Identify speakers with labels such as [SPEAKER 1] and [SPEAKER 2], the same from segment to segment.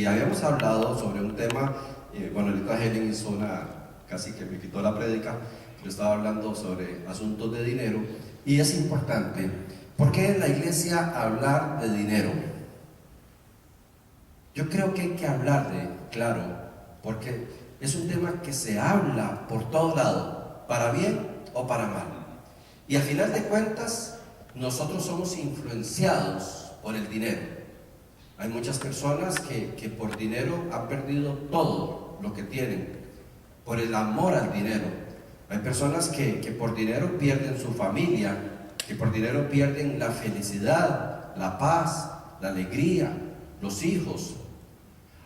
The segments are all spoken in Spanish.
[SPEAKER 1] y habíamos hablado sobre un tema, bueno, ahorita Helen hizo casi que me quitó la prédica, pero estaba hablando sobre asuntos de dinero, y es importante. ¿Por qué en la iglesia hablar de dinero? Yo creo que hay que hablar claro, porque es un tema que se habla por todo lado, para bien o para mal. Y al final de cuentas, nosotros somos influenciados por el dinero. Hay muchas personas que por dinero han perdido todo lo que tienen, por el amor al dinero. Hay personas que por dinero pierden su familia, que por dinero pierden la felicidad, la paz, la alegría, los hijos.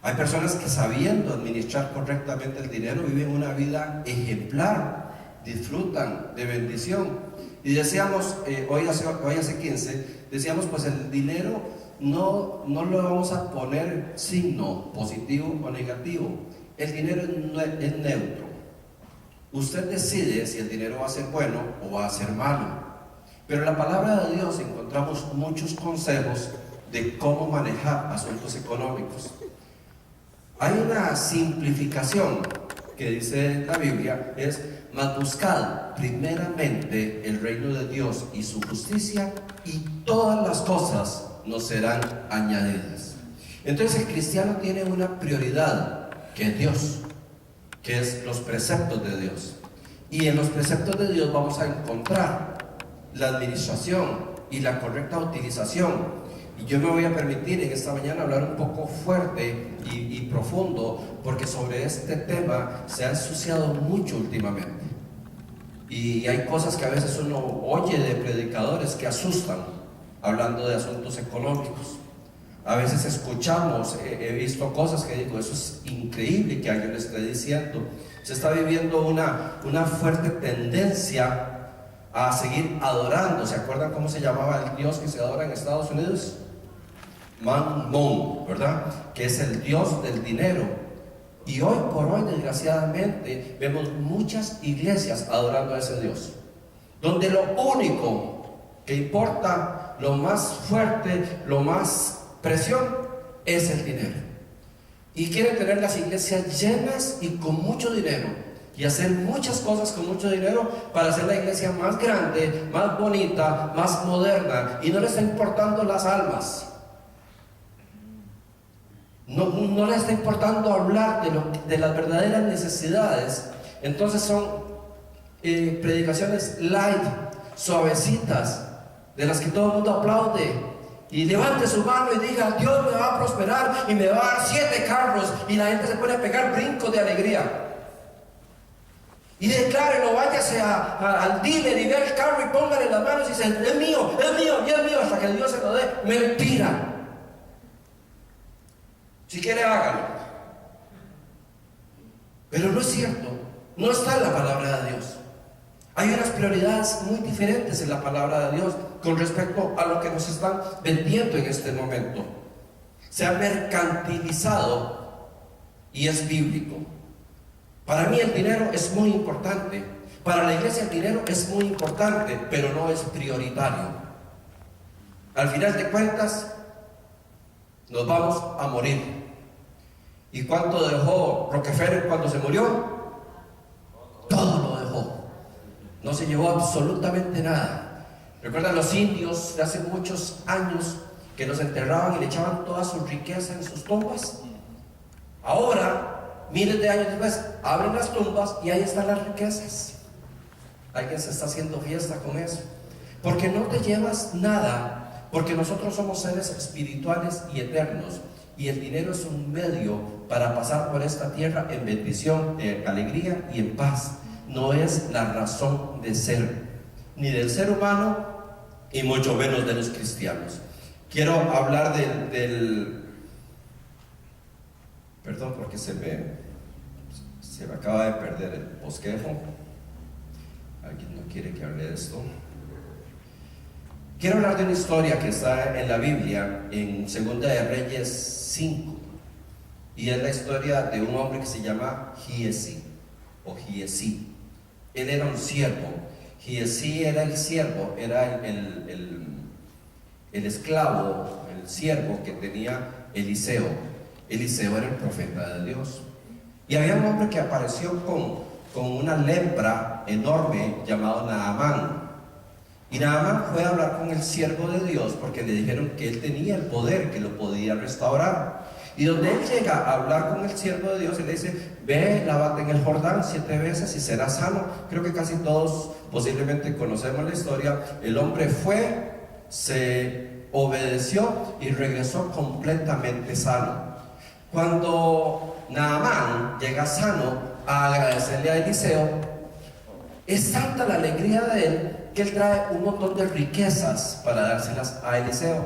[SPEAKER 1] Hay personas que, sabiendo administrar correctamente el dinero, viven una vida ejemplar, disfrutan de bendición. Y decíamos, hoy hace 15, decíamos, pues el dinero no lo vamos a poner signo positivo o negativo. El dinero es neutro. Usted decide si el dinero va a ser bueno o va a ser malo. Pero en la palabra de Dios encontramos muchos consejos de cómo manejar asuntos económicos. Hay una simplificación que dice la Biblia, es: mas buscad primeramente el reino de Dios y su justicia, y todas las cosas nos serán añadidas. Entonces el cristiano tiene una prioridad, que es Dios, que es los preceptos de Dios. Y en los preceptos de Dios vamos a encontrar la administración y la correcta utilización. Y yo me voy a permitir en esta mañana hablar un poco fuerte y profundo, porque sobre este tema se ha ensuciado mucho últimamente. Y hay cosas que a veces uno oye de predicadores que asustan, hablando de asuntos económicos. A veces escuchamos, he visto cosas que digo, eso es increíble que alguien lo esté diciendo. Se está viviendo una fuerte tendencia a seguir adorando. ¿Se acuerdan cómo se llamaba el Dios que se adora en Estados Unidos? Mammon, ¿verdad? Que es el Dios del dinero. Y hoy por hoy, desgraciadamente, vemos muchas iglesias adorando a ese Dios, donde lo único que importa, lo más fuerte, lo más presión, es el dinero. Y quieren tener las iglesias llenas y con mucho dinero, y hacer muchas cosas con mucho dinero para hacer la iglesia más grande, más bonita, más moderna, y no les está importando las almas. No les está importando hablar de las verdaderas necesidades. Entonces son predicaciones light, suavecitas, de las que todo el mundo aplaude. Y levante su mano y diga: Dios me va a prosperar y me va a dar 7 carros. Y la gente se pone a pegar brincos de alegría. Y declárelo, váyase al dealer y vea el carro y póngale las manos y dice: es mío, es mío y es mío, hasta que Dios se lo dé. Mentira. Si quiere, hágalo. Pero no es cierto, no está en la palabra de Dios. Hay unas prioridades muy diferentes en la palabra de Dios con respecto a lo que nos están vendiendo en este momento. Se ha mercantilizado y es bíblico. Para mí el dinero es muy importante. Para la iglesia el dinero es muy importante, pero no es prioritario. Al final de cuentas, nos vamos a morir. ¿Y cuánto dejó Rockefeller cuando se murió? Todo lo dejó. No se llevó absolutamente nada. ¿Recuerdan los indios de hace muchos años que los enterraban y le echaban toda su riqueza en sus tumbas? Ahora, miles de años después, abren las tumbas y ahí están las riquezas. Alguien se está haciendo fiesta con eso. Porque no te llevas nada, porque nosotros somos seres espirituales y eternos, y el dinero es un medio para pasar por esta tierra en bendición, en alegría y en paz. No es la razón de ser, ni del ser humano, y mucho menos de los cristianos. Quiero hablar perdón, porque se me acaba de perder el bosquejo. ¿Alguien no quiere que hable de esto? Quiero hablar de una historia que está en la Biblia, en Segunda de Reyes 5, y es la historia de un hombre que se llama Giesi, o Giesi. Él era un siervo. Giesi era el siervo, era el esclavo, el siervo que tenía Eliseo. Eliseo era el profeta de Dios. Y había un hombre que apareció con una lepra enorme llamado Naamán. Y Naamán fue a hablar con el siervo de Dios porque le dijeron que él tenía el poder, que lo podía restaurar. Y donde él llega a hablar con el siervo de Dios, él le dice: ve, lávate en el Jordán 7 veces y serás sano. Creo que casi todos posiblemente conocemos la historia. El hombre fue, se obedeció y regresó completamente sano. Cuando Naamán llega sano a agradecerle a Eliseo, es tanta la alegría de él que él trae un montón de riquezas para dárselas a Eliseo.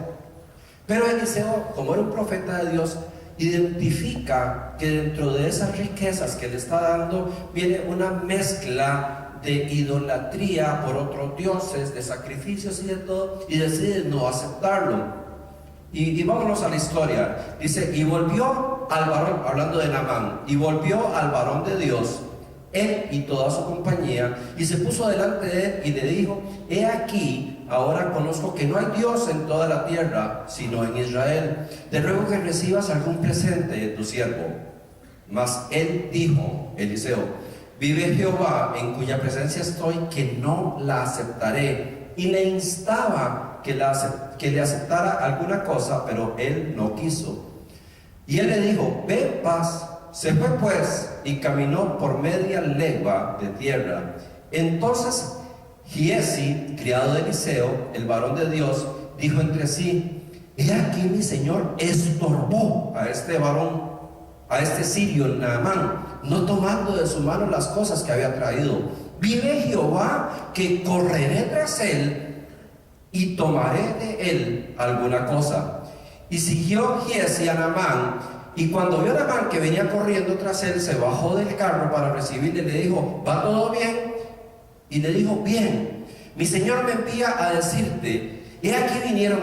[SPEAKER 1] Pero Eliseo, como era un profeta de Dios, identifica que dentro de esas riquezas que le está dando viene una mezcla de idolatría por otros dioses, de sacrificios y de todo, y decide no aceptarlo. Y vámonos a la historia. Dice: y volvió al varón, hablando de Naamán, y volvió al varón de Dios, él y toda su compañía, y se puso delante de él y le dijo: he aquí, ahora conozco que no hay Dios en toda la tierra, sino en Israel. Te ruego que recibas algún presente de tu siervo. Mas él dijo, Eliseo: vive Jehová, en cuya presencia estoy, que no la aceptaré. Y le instaba que le aceptara alguna cosa, pero él no quiso. Y él le dijo: ve en paz. Se fue pues y caminó por media legua de tierra. Entonces Giesi, criado de Eliseo, el varón de Dios, dijo entre sí: he aquí mi señor estorbó a este varón, a este sirio Naamán, no tomando de su mano las cosas que había traído. Vive Jehová, que correré tras él y tomaré de él alguna cosa. Y siguió Giesi a Naamán. Y cuando vio a Naamán que venía corriendo tras él, se bajó del carro para recibirle y le dijo: ¿va todo bien? Y le dijo: bien. Mi señor me envía a decirte: he aquí vinieron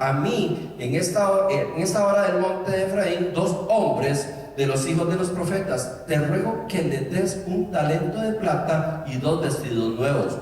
[SPEAKER 1] a mí en esta hora del monte de Efraín 2 hombres de los hijos de los profetas. Te ruego que les des un talento de plata y 2 vestidos nuevos.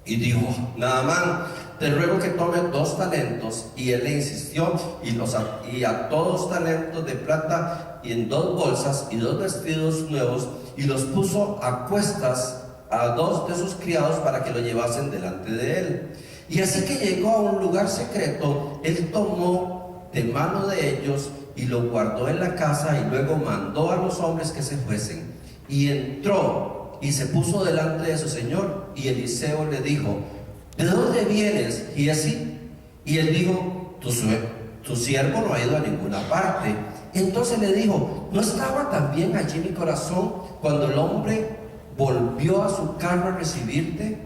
[SPEAKER 1] Y dijo Naamán: te ruego que tome 2 talentos. Y él le insistió, y a todos talentos de plata y en 2 bolsas y 2 vestidos nuevos, y los puso a cuestas a 2 de sus criados para que lo llevasen delante de él. Y así que llegó a un lugar secreto, él tomó de mano de ellos y lo guardó en la casa, y luego mandó a los hombres que se fuesen. Y entró y se puso delante de su señor. Y Eliseo le dijo: ¿de dónde vienes, Giesi? Y él dijo: tu siervo no ha ido a ninguna parte. Entonces le dijo: ¿no estaba también allí mi corazón cuando el hombre volvió a su carro a recibirte?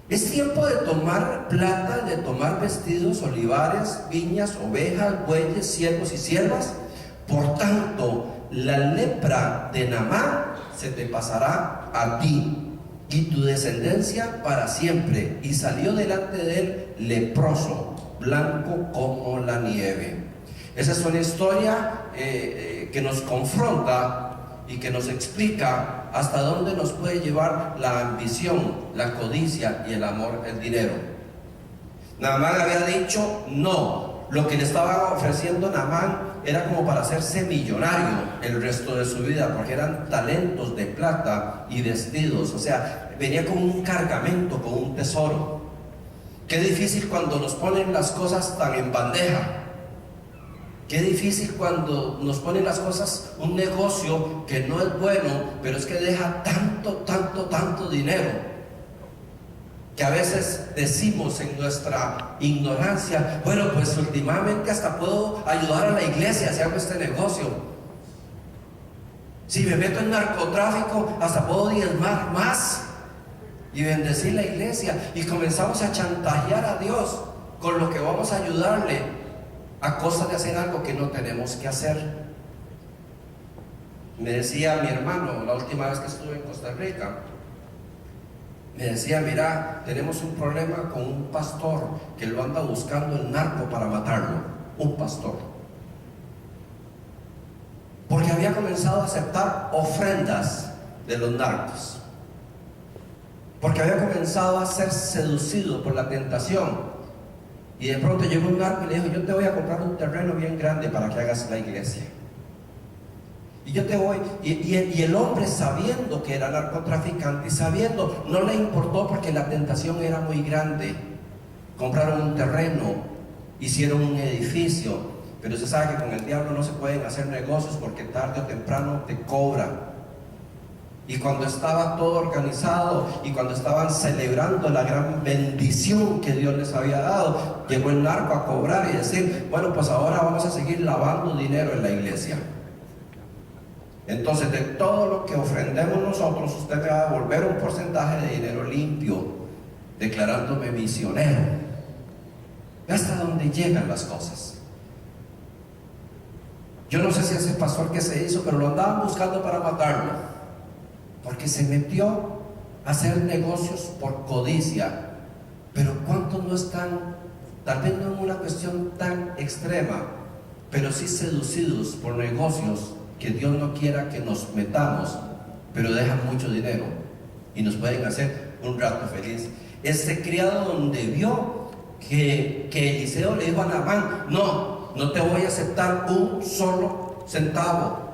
[SPEAKER 1] Es tiempo de tomar plata, de tomar vestidos, olivares, viñas, ovejas, bueyes, siervos y siervas. Por tanto, la lepra de Naamán se te pasará a ti y tu descendencia para siempre. Y salió delante de él leproso, blanco como la nieve. Esa es una historia que nos confronta y que nos explica hasta dónde nos puede llevar la ambición, la codicia y el amor, el dinero. Naamán había dicho no. Lo que le estaba ofreciendo Naamán era como para hacerse millonario el resto de su vida, porque eran talentos de plata y vestidos. O sea, venía con un cargamento, con un tesoro. Qué difícil cuando nos ponen las cosas tan en bandeja. Qué difícil cuando nos ponen las cosas, un negocio que no es bueno, pero es que deja tanto dinero, que a veces decimos en nuestra ignorancia: bueno, pues últimamente hasta puedo ayudar a la iglesia si hago este negocio. Si me meto en narcotráfico, hasta puedo diezmar más y bendecir la iglesia. Y comenzamos a chantajear a Dios con lo que vamos a ayudarle, a costa de hacer algo que no tenemos que hacer. Me decía mi hermano la última vez que estuve en Costa Rica, me decía: mira, tenemos un problema con un pastor que lo anda buscando el narco para matarlo. Un pastor, porque había comenzado a aceptar ofrendas de los narcos, porque había comenzado a ser seducido por la tentación. Y de pronto llegó un narco y le dijo: yo te voy a comprar un terreno bien grande para que hagas la iglesia. Y yo te voy, y el hombre, sabiendo que era narcotraficante y sabiendo, no le importó porque la tentación era muy grande. Compraron un terreno, hicieron un edificio, pero se sabe que con el diablo no se pueden hacer negocios porque tarde o temprano te cobra. Y cuando estaba todo organizado y cuando estaban celebrando la gran bendición que Dios les había dado, llegó el narco a cobrar y decir, bueno, pues ahora vamos a seguir lavando dinero en la iglesia. Entonces, de todo lo que ofrendemos nosotros, usted me va a devolver un porcentaje de dinero limpio, declarándome misionero. Ve hasta dónde llegan las cosas. Yo no sé si ese pastor que se hizo, pero lo andaban buscando para matarlo, porque se metió a hacer negocios por codicia. Pero ¿cuántos no están, tal vez no en una cuestión tan extrema, pero sí seducidos por negocios que Dios no quiera que nos metamos, pero dejan mucho dinero y nos pueden hacer un rato feliz? Este criado, donde vio que Eliseo le dijo a Naamán, no te voy a aceptar un solo centavo.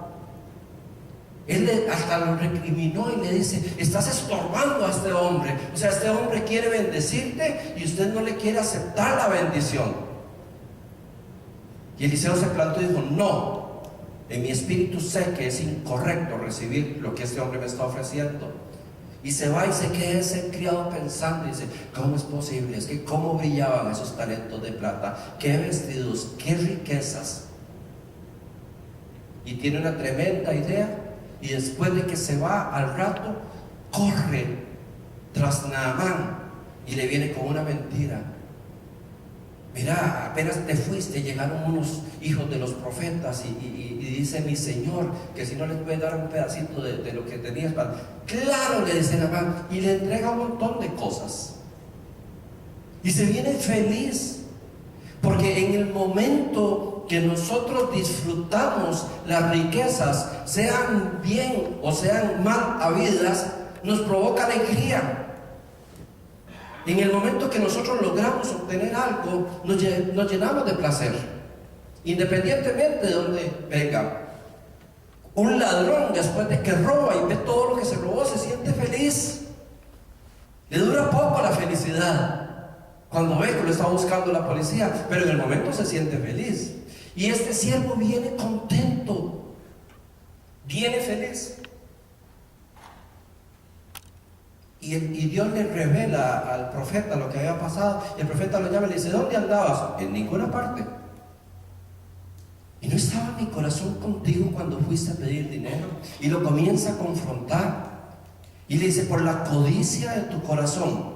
[SPEAKER 1] Él hasta lo recriminó y le dice, estás estorbando a este hombre. O sea, este hombre quiere bendecirte y usted no le quiere aceptar la bendición. Y Eliseo se plantó y dijo, no, en mi espíritu sé que es incorrecto recibir lo que este hombre me está ofreciendo. Y se va y se queda ese criado pensando y dice, ¿cómo es posible? Es que cómo brillaban esos talentos de plata, qué vestidos, qué riquezas. Y tiene una tremenda idea, y después de que se va, al rato corre tras Naamán y le viene con una mentira. Mira, apenas te fuiste, llegaron unos hijos de los profetas y dice mi señor que si no les puede dar un pedacito de lo que tenías para... Claro, le dice Naamán, y le entrega un montón de cosas y se viene feliz, porque en el momento que nosotros disfrutamos las riquezas, sean bien o sean mal habidas, nos provoca alegría. En el momento que nosotros logramos obtener algo, nos llenamos de placer, independientemente de donde venga. Un ladrón, después de que roba y ve todo lo que se robó, se siente feliz. Le dura poco la felicidad cuando ve que lo está buscando la policía, pero en el momento se siente feliz. Y este siervo viene contento, viene feliz. Y Dios le revela al profeta lo que había pasado. Y el profeta lo llama y le dice, ¿dónde andabas? En ninguna parte. ¿Y no estaba mi corazón contigo cuando fuiste a pedir dinero? Y lo comienza a confrontar. Y le dice, por la codicia de tu corazón,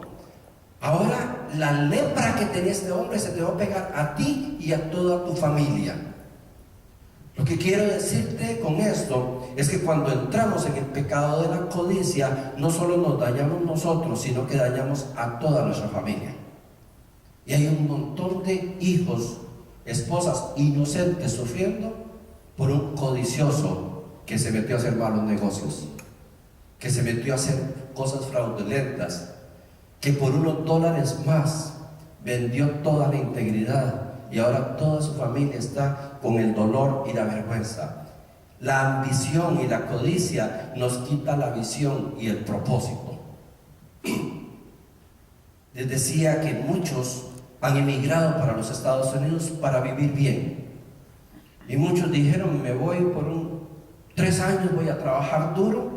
[SPEAKER 1] ahora la lepra que tenía este hombre se te va a pegar a ti y a toda tu familia. Lo que quiero decirte con esto es que cuando entramos en el pecado de la codicia, no solo nos dañamos nosotros, sino que dañamos a toda nuestra familia. Y hay un montón de hijos, esposas inocentes sufriendo por un codicioso que se metió a hacer malos negocios, que se metió a hacer cosas fraudulentas, que por unos dólares más vendió toda la integridad y ahora toda su familia está con el dolor y la vergüenza. La ambición y la codicia nos quita la visión y el propósito. Les decía que muchos han emigrado para los Estados Unidos para vivir bien, y muchos dijeron, me voy por 3 años, voy a trabajar duro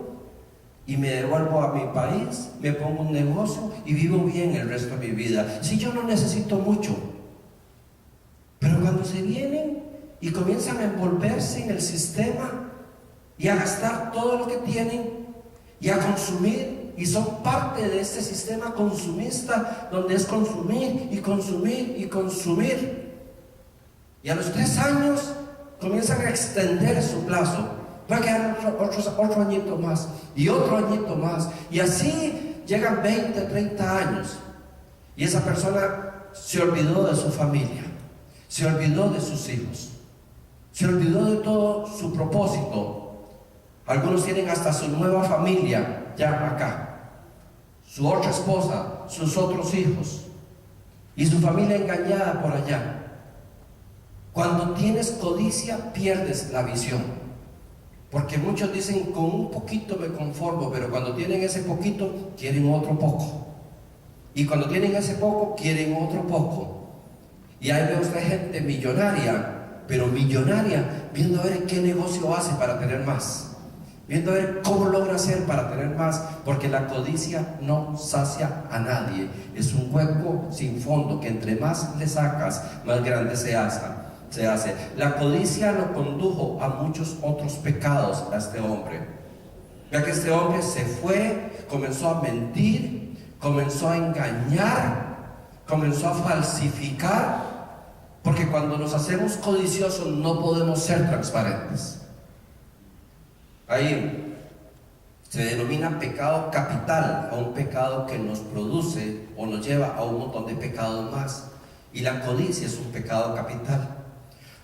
[SPEAKER 1] y me devuelvo a mi país, me pongo un negocio y vivo bien el resto de mi vida. Si yo no necesito mucho. Pero cuando se vienen y comienzan a envolverse en el sistema y a gastar todo lo que tienen y a consumir, y son parte de este sistema consumista donde es consumir y consumir y consumir, y a los 3 años comienzan a extender su plazo. Va a quedar otro añito más y otro añito más, y así llegan 20, 30 años y esa persona se olvidó de su familia, se olvidó de sus hijos, se olvidó de todo su propósito. Algunos tienen hasta su nueva familia ya acá, su otra esposa, sus otros hijos y su familia engañada por allá. Cuando tienes codicia, pierdes la visión. Porque muchos dicen, con un poquito me conformo, pero cuando tienen ese poquito, quieren otro poco. Y cuando tienen ese poco, quieren otro poco. Y ahí ve usted gente millonaria, pero millonaria, viendo a ver qué negocio hace para tener más, viendo a ver cómo logra hacer para tener más, porque la codicia no sacia a nadie. Es un hueco sin fondo que entre más le sacas, más grande se hace. La codicia lo condujo a muchos otros pecados a este hombre, ya que este hombre se fue, comenzó a mentir, comenzó a engañar, comenzó a falsificar, porque cuando nos hacemos codiciosos no podemos ser transparentes. Ahí se denomina pecado capital a un pecado que nos produce o nos lleva a un montón de pecados más, y la codicia es un pecado capital.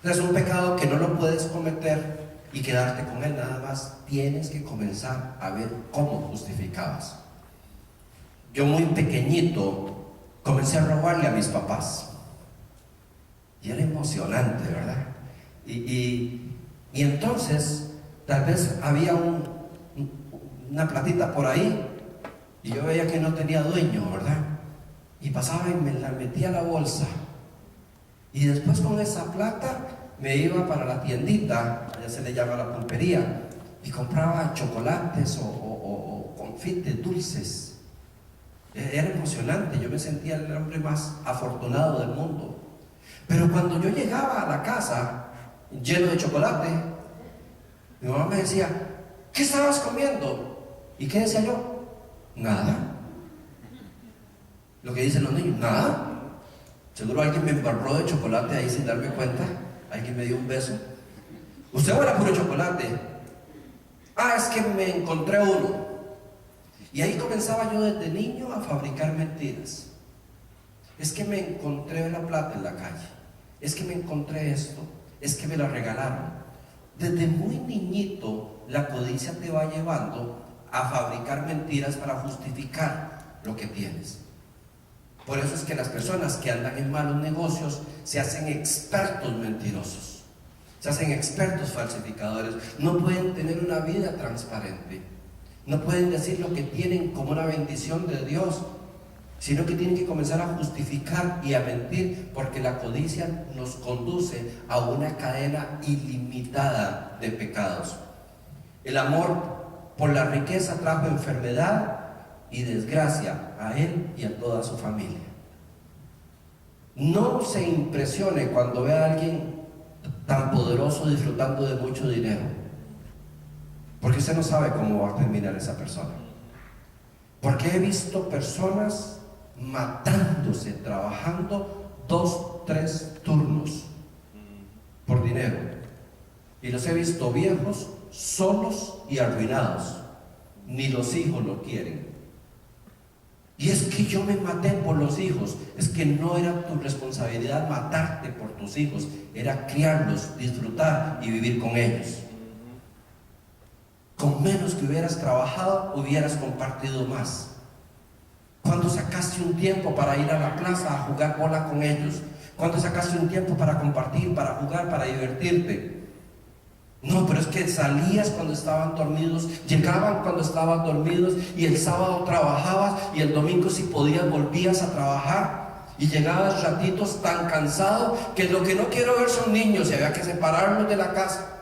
[SPEAKER 1] Es un pecado que no lo puedes cometer y quedarte con él nada más. Tienes que comenzar a ver cómo justificabas. Yo muy pequeñito comencé a robarle a mis papás. Y era emocionante, ¿verdad? Y entonces, tal vez había una platita por ahí y yo veía que no tenía dueño, ¿verdad? Y pasaba y me la metía a la bolsa. Y después con esa plata me iba para la tiendita, allá se le llama la pulpería, y compraba chocolates o confites dulces. Era emocionante, yo me sentía el hombre más afortunado del mundo. Pero cuando yo llegaba a la casa lleno de chocolate, mi mamá me decía, ¿qué estabas comiendo? ¿Y qué decía yo? Nada. Lo que dicen los niños, nada. Seguro alguien me embarró de chocolate ahí sin darme cuenta. Alguien me dio un beso. ¿Usted huele a puro chocolate? Ah, es que me encontré uno. Y ahí comenzaba yo desde niño a fabricar mentiras. Es que me encontré la plata en la calle. Es que me encontré esto. Es que me la regalaron. Desde muy niñito la codicia te va llevando a fabricar mentiras para justificar lo que tienes. Por eso es que las personas que andan en malos negocios se hacen expertos mentirosos, se hacen expertos falsificadores. No pueden tener una vida transparente, no pueden decir lo que tienen como una bendición de Dios, sino que tienen que comenzar a justificar y a mentir, porque la codicia nos conduce a una cadena ilimitada de pecados. El amor por la riqueza trajo enfermedad y desgracia a él y a toda su familia. No se impresione cuando vea a alguien tan poderoso disfrutando de mucho dinero, porque usted no sabe cómo va a terminar esa persona. Porque he visto personas matándose, trabajando 2, 3 turnos por dinero, y los he visto viejos, solos y arruinados. Ni los hijos lo quieren. Y es que yo me maté por los hijos. Es que no era tu responsabilidad matarte por tus hijos, era criarlos, disfrutar y vivir con ellos. Con menos que hubieras trabajado, hubieras compartido más. ¿Cuándo sacaste un tiempo para ir a la plaza a jugar bola con ellos? ¿Cuándo sacaste un tiempo para compartir, para jugar, para divertirte? No, pero es que salías cuando estaban dormidos, llegaban cuando estaban dormidos, y el sábado trabajabas, y el domingo si podías volvías a trabajar, y llegabas ratitos tan cansado que lo que no quiero ver son niños, y había que separarlos de la casa.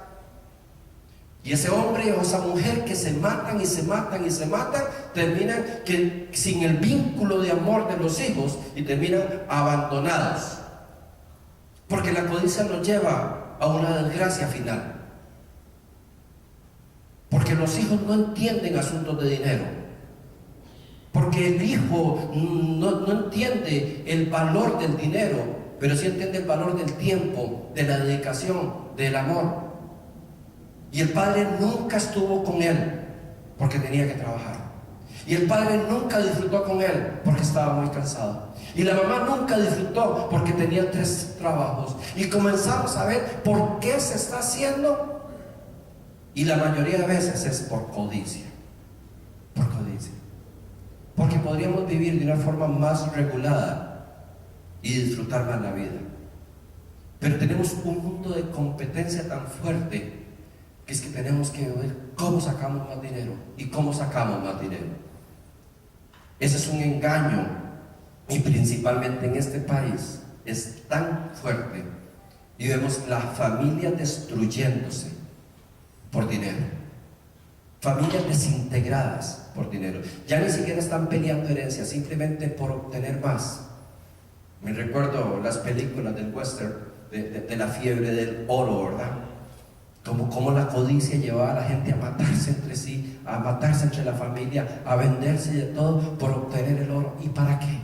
[SPEAKER 1] Y ese hombre o esa mujer que se matan y se matan y se matan, terminan que sin el vínculo de amor de los hijos, y terminan abandonados, porque la codicia nos lleva a una desgracia final. Porque los hijos no entienden asuntos de dinero. Porque el hijo no entiende el valor del dinero, pero sí entiende el valor del tiempo, de la dedicación, del amor. Y el padre nunca estuvo con él porque tenía que trabajar. Y el padre nunca disfrutó con él porque estaba muy cansado. Y la mamá nunca disfrutó porque tenía 3 trabajos. Y comenzamos a ver por qué se está haciendo. Y la mayoría de veces es por codicia. Por codicia. Porque podríamos vivir de una forma más regulada y disfrutar más la vida. Pero tenemos un mundo de competencia tan fuerte que es que tenemos que ver cómo sacamos más dinero y cómo sacamos más dinero. Ese es un engaño, y principalmente en este país es tan fuerte, y vemos las familias destruyéndose por dinero, familias desintegradas por dinero. Ya ni siquiera están peleando herencias, simplemente por obtener más. Me recuerdo las películas del western, de la fiebre del oro, ¿verdad? Como la codicia llevaba a la gente a matarse entre sí, a matarse entre la familia, a venderse de todo por obtener el oro. ¿Y para qué?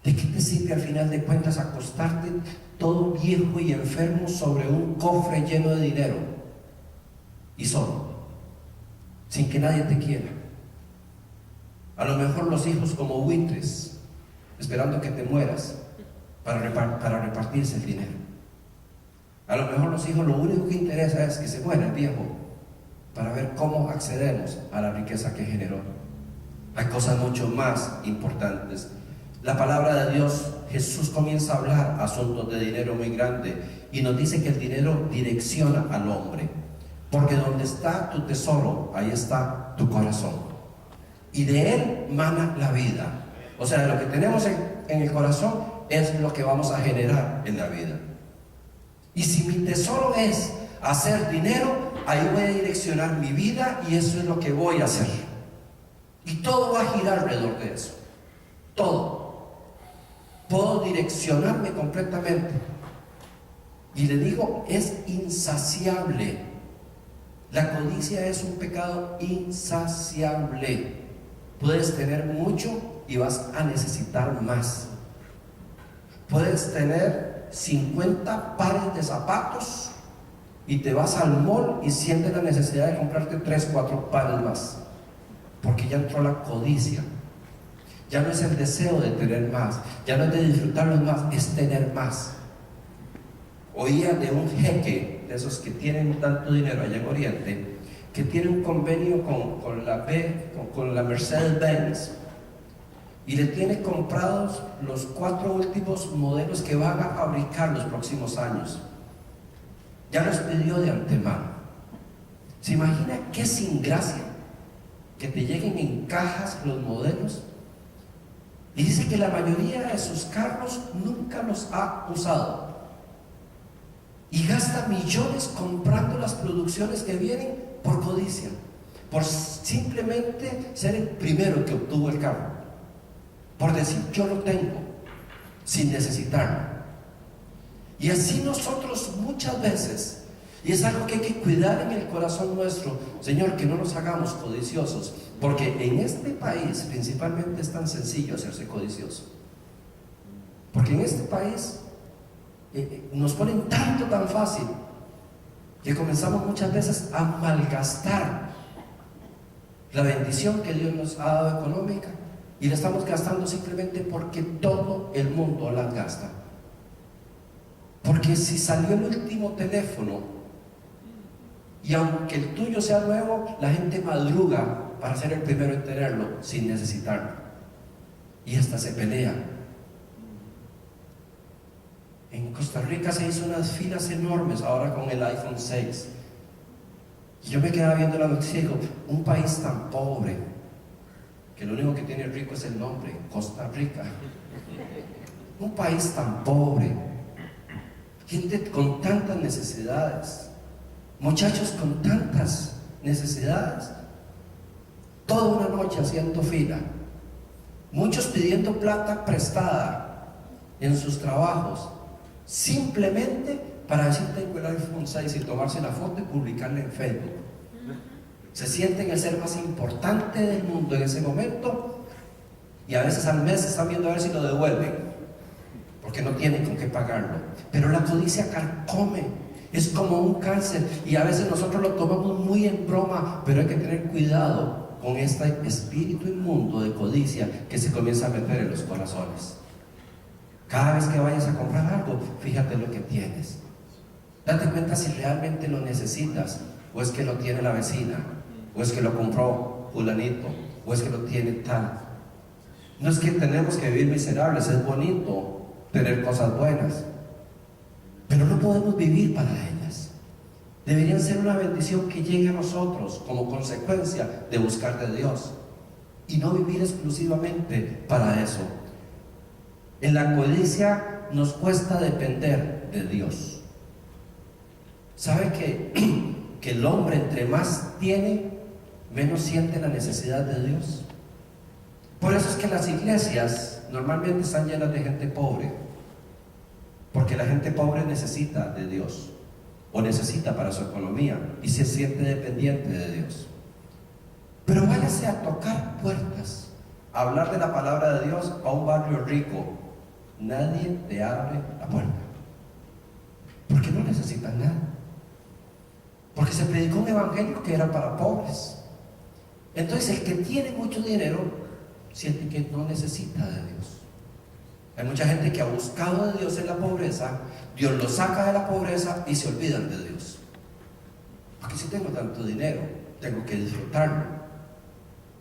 [SPEAKER 1] ¿De qué te sirve al final de cuentas acostarte todo viejo y enfermo sobre un cofre lleno de dinero y solo, sin que nadie te quiera? A lo mejor los hijos como buitres, esperando que te mueras para repartirse el dinero. A lo mejor los hijos lo único que interesa es que se muera el viejo para ver cómo accedemos a la riqueza que generó. Hay cosas mucho más importantes. La palabra de Dios, Jesús comienza a hablar asuntos de dinero muy grande y nos dice que el dinero direcciona al hombre, porque donde está tu tesoro, ahí está tu corazón, y de él mana la vida. O sea, lo que tenemos en el corazón es lo que vamos a generar en la vida. Y si mi tesoro es hacer dinero, ahí voy a direccionar mi vida y eso es lo que voy a hacer. Y todo va a girar alrededor de eso. Todo. Puedo direccionarme completamente. Y le digo, es insaciable. La codicia es un pecado insaciable. Puedes tener mucho y vas a necesitar más. Puedes tener 50 pares de zapatos y te vas al mall y sientes la necesidad de comprarte 3, 4 pares más, porque ya entró la codicia. Ya no es el deseo de tener más, ya no es de disfrutarlos más, es tener más. Oía de un jeque, de esos que tienen tanto dinero allá en Oriente, que tiene un convenio con la Mercedes-Benz, y le tiene comprados los 4 últimos modelos que van a fabricar los próximos años. Ya los pidió de antemano. ¿Se imagina qué sin gracia que te lleguen en cajas los modelos? Y dice que la mayoría de sus carros nunca los ha usado, y gasta millones comprando las producciones que vienen por codicia, por simplemente ser el primero que obtuvo el carro, por decir yo lo tengo sin necesitarlo. Y así nosotros muchas veces, y es algo que hay que cuidar en el corazón nuestro, Señor, que no nos hagamos codiciosos, porque en este país principalmente es tan sencillo hacerse codicioso, porque en este país nos ponen tanto tan fácil que comenzamos muchas veces a malgastar la bendición que Dios nos ha dado económica, y la estamos gastando simplemente porque todo el mundo la gasta. Porque si salió el último teléfono, y aunque el tuyo sea nuevo, la gente madruga para ser el primero en tenerlo sin necesitarlo, y hasta se pelea. En Costa Rica se hizo unas filas enormes ahora con el iPhone 6, y yo me quedaba viendo la noticia y digo, un país tan pobre, que lo único que tiene rico es el nombre, Costa Rica, un país tan pobre, gente con tantas necesidades, muchachos con tantas necesidades, toda una noche haciendo fila, muchos pidiendo plata prestada en sus trabajos, simplemente para decir tengo el iPhone 6 y tomarse la foto y publicarla en Facebook. Se sienten el ser más importante del mundo en ese momento, y a veces al mes están viendo a ver si lo devuelven, porque no tienen con qué pagarlo. Pero la codicia carcome, es como un cáncer, y a veces nosotros lo tomamos muy en broma, pero hay que tener cuidado con este espíritu inmundo de codicia que se comienza a meter en los corazones. Cada vez que vayas a comprar algo, fíjate lo que tienes, date cuenta si realmente lo necesitas, o es que lo tiene la vecina, o es que lo compró fulanito, o es que lo tiene tal. No es que tenemos que vivir miserables, es bonito tener cosas buenas, pero no podemos vivir para ellas. deberían ser una bendición que llegue a nosotros como consecuencia de buscar de Dios y no vivir exclusivamente para eso. En la codicia nos cuesta depender de Dios. ¿Sabe que el hombre entre más tiene, menos siente la necesidad de Dios? Por eso es que las iglesias normalmente están llenas de gente pobre, porque la gente pobre necesita de Dios o necesita para su economía y se siente dependiente de Dios. Pero váyase a tocar puertas, a hablar de la palabra de Dios a un barrio rico, nadie te abre la puerta, porque no necesitan nada, porque se predicó un evangelio que era para pobres. Entonces el que tiene mucho dinero siente que no necesita de Dios. Hay mucha gente que ha buscado de Dios en la pobreza, Dios lo saca de la pobreza y se olvidan de Dios. Porque si tengo tanto dinero, tengo que disfrutarlo,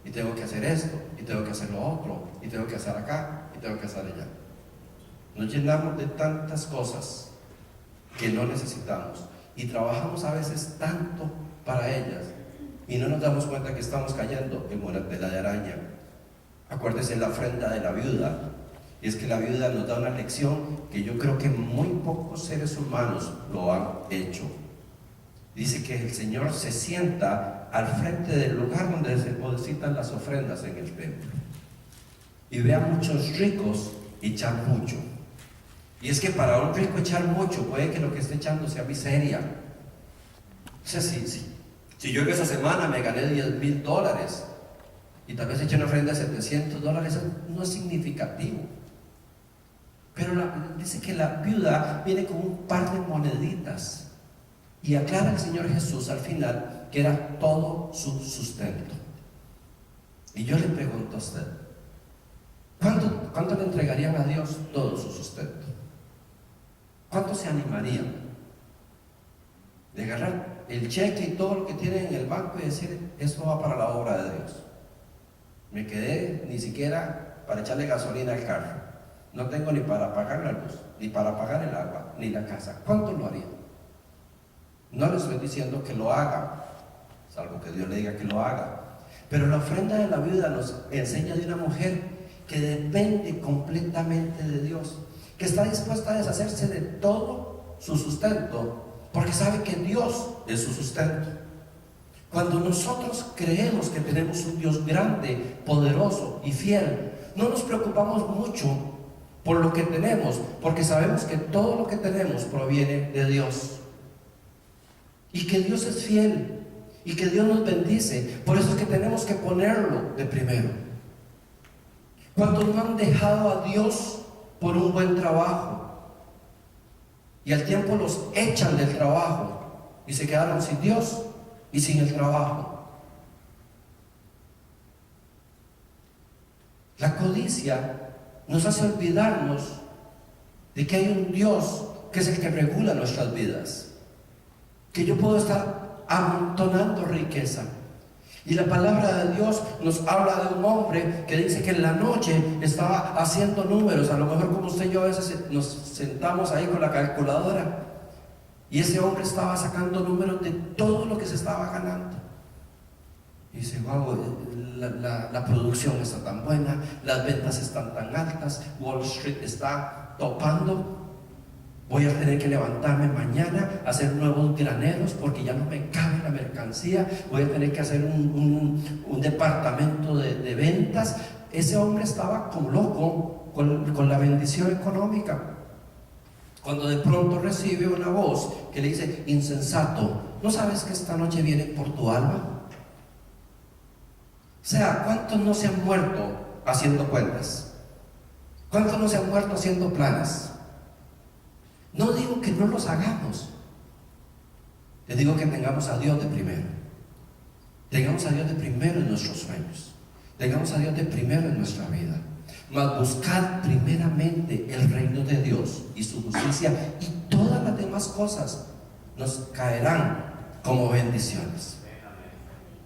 [SPEAKER 1] y tengo que hacer esto, y tengo que hacer lo otro, y tengo que hacer acá, y tengo que hacer allá. Nos llenamos de tantas cosas que no necesitamos y trabajamos a veces tanto para ellas y no nos damos cuenta que estamos cayendo en una tela de araña. Acuérdese la ofrenda de la viuda, y es que la viuda nos da una lección que yo creo que muy pocos seres humanos lo han hecho. Dice que el Señor se sienta al frente del lugar donde se depositan las ofrendas en el templo y ve a muchos ricos echar mucho. Y es que para un rico echar mucho puede que lo que esté echando sea miseria. O sea, si yo esa semana me gané $10,000 y tal vez eché una ofrenda de $700, eso no es significativo. Pero dice que la viuda viene con un par de moneditas y aclara el Señor Jesús al final que era todo su sustento. Y yo le pregunto a usted, ¿cuánto le entregarían a Dios todo su sustento? ¿Cuántos se animarían de agarrar el cheque y todo lo que tienen en el banco y decir, esto va para la obra de Dios? Me quedé ni siquiera para echarle gasolina al carro, no tengo ni para pagar la luz, ni para pagar el agua, ni la casa. ¿Cuánto lo harían? No le estoy diciendo que lo haga, salvo que Dios le diga que lo haga, pero la ofrenda de la viuda nos enseña de una mujer que depende completamente de Dios, que está dispuesta a deshacerse de todo su sustento, porque sabe que Dios es su sustento. Cuando nosotros creemos que tenemos un Dios grande, poderoso y fiel, no nos preocupamos mucho por lo que tenemos, porque sabemos que todo lo que tenemos proviene de Dios, y que Dios es fiel, y que Dios nos bendice. Por eso es que tenemos que ponerlo de primero. ¿Cuántos no han dejado a Dios por un buen trabajo y al tiempo los echan del trabajo y se quedaron sin Dios y sin el trabajo? La codicia nos hace olvidarnos de que hay un Dios que es el que regula nuestras vidas, que yo puedo estar amontonando riqueza. Y la palabra de Dios nos habla de un hombre que dice que en la noche estaba haciendo números, a lo mejor como usted y yo a veces nos sentamos ahí con la calculadora, y ese hombre estaba sacando números de todo lo que se estaba ganando. Y dice, wow, la producción está tan buena, las ventas están tan altas, Wall Street está topando. Voy a tener que levantarme mañana, hacer nuevos graneros porque ya no me cabe la mercancía. Voy a tener que hacer un departamento de ventas. Ese hombre estaba como loco con la bendición económica, cuando de pronto recibe una voz que le dice, insensato, ¿no sabes que esta noche viene por tu alma? O sea, ¿cuántos no se han muerto haciendo cuentas? ¿Cuántos no se han muerto haciendo planes? No digo que no los hagamos, les digo que tengamos a Dios de primero. Tengamos a Dios de primero en nuestros sueños, tengamos a Dios de primero en nuestra vida. Mas buscad primeramente el reino de Dios y su justicia, y todas las demás cosas nos caerán como bendiciones.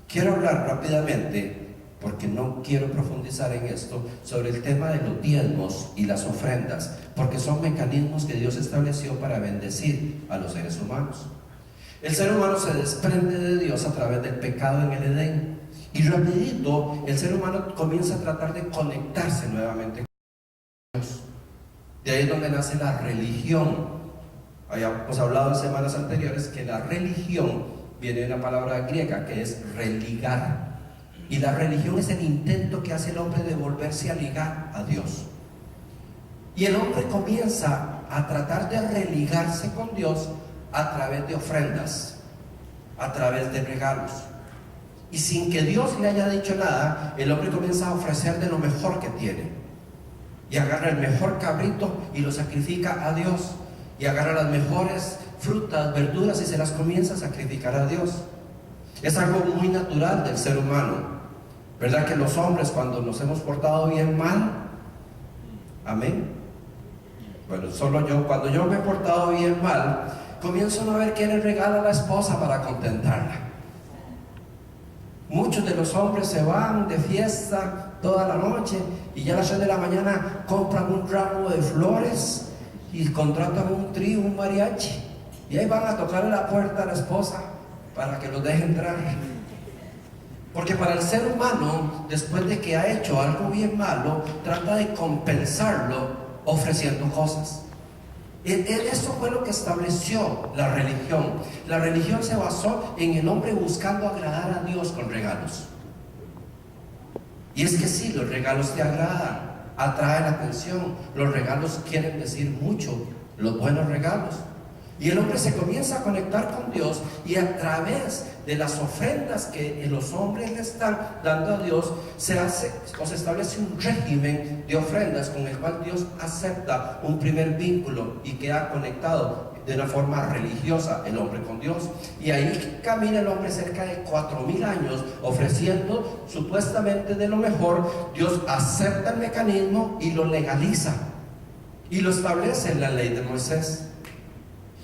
[SPEAKER 1] Quiero hablar rápidamente, porque no quiero profundizar en esto, sobre el tema de los diezmos y las ofrendas, porque son mecanismos que Dios estableció para bendecir a los seres humanos. El ser humano se desprende de Dios a través del pecado en el Edén. Y rapidito el ser humano comienza a tratar de conectarse nuevamente con Dios. De ahí es donde nace la religión. Habíamos hablado en semanas anteriores que la religión viene de una palabra griega que es religar. Y la religión es el intento que hace el hombre de volverse a ligar a Dios. Y el hombre comienza a tratar de religarse con Dios a través de ofrendas, a través de regalos. Y sin que Dios le haya dicho nada, el hombre comienza a ofrecer de lo mejor que tiene. Y agarra el mejor cabrito y lo sacrifica a Dios. Y agarra las mejores frutas, verduras y se las comienza a sacrificar a Dios. Es algo muy natural del ser humano, ¿verdad? Que los hombres, cuando nos hemos portado bien mal, amén. Bueno, solo yo, cuando yo me he portado bien mal, comienzo a no ver quién le regala a la esposa para contentarla. Muchos de los hombres se van de fiesta toda la noche y ya a las 6 de la mañana compran un ramo de flores y contratan un trío, un mariachi, y ahí van a tocarle la puerta a la esposa para que los deje entrar. Porque para el ser humano, después de que ha hecho algo bien malo, trata de compensarlo ofreciendo cosas. Eso fue lo que estableció la religión. La religión se basó en el hombre buscando agradar a Dios con regalos. Y es que sí, los regalos te agradan, atraen la atención. Los regalos quieren decir mucho, los buenos regalos. Y el hombre se comienza a conectar con Dios, y a través de las ofrendas que los hombres le están dando a Dios, se establece un régimen de ofrendas con el cual Dios acepta un primer vínculo y queda conectado de una forma religiosa el hombre con Dios. Y ahí camina el hombre cerca de 4000 años ofreciendo supuestamente de lo mejor. Dios acepta el mecanismo y lo legaliza y lo establece en la ley de Moisés.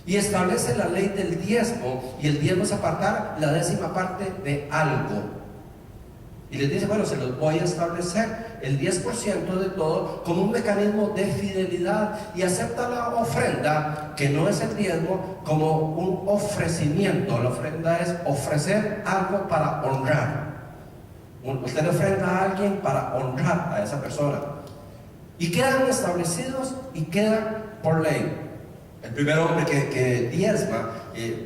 [SPEAKER 1] Y establece la ley del diezmo, y el diezmo es apartar la 10ª parte de algo. Y les dice, bueno, se los voy a establecer el 10% de todo como un mecanismo de fidelidad, y acepta la ofrenda, que no es el diezmo, como un ofrecimiento. La ofrenda es ofrecer algo para honrar. Usted le ofrenda a alguien para honrar a esa persona. Y quedan establecidos y quedan por ley. El primer hombre que diezma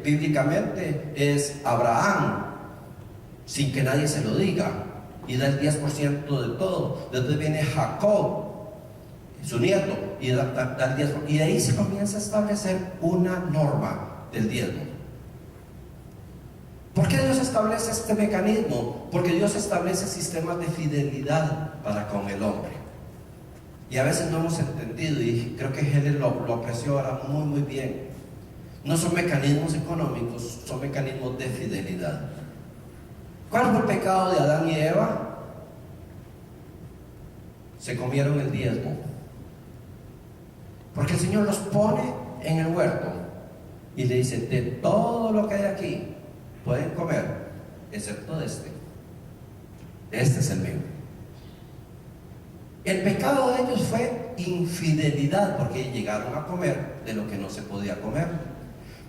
[SPEAKER 1] bíblicamente es Abraham, sin que nadie se lo diga, y da el 10% de todo. Después viene Jacob, su nieto, y da el 10%. Y de ahí se comienza a establecer una norma del diezmo. ¿Por qué Dios establece este mecanismo? Porque Dios establece sistemas de fidelidad para con el hombre. Y a veces no hemos entendido, y creo que Helen lo apreció ahora muy bien. No son mecanismos económicos, son mecanismos de fidelidad. ¿Cuál fue el pecado de Adán y Eva? Se comieron el diezmo. Porque el Señor los pone en el huerto y le dice, de todo lo que hay aquí pueden comer, excepto de este. Este es el mío. El pecado de ellos fue infidelidad, porque llegaron a comer de lo que no se podía comer.